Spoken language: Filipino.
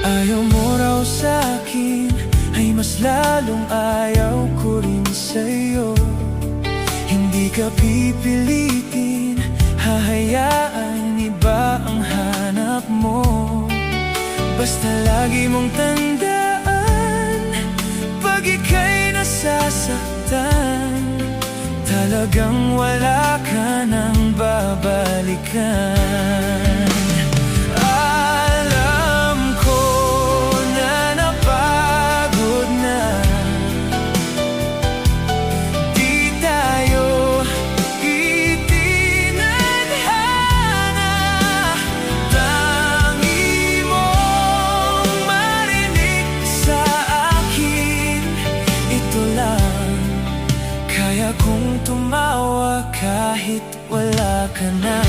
Ayaw mo raw sa'kin, ay mas lalong ayaw ko rin sa'yo. Hindi ka pipilitin, hahayaan iba ang hanap mo. Basta lagi mong tandaan, pag ika'y nasasaktan, talagang wala ka nang babalikan. Alam ko na napagod na, di tayo itinadhana. Tangi mong marinig sa akin, ito lang kaya kong tumawa kahit wala ka na.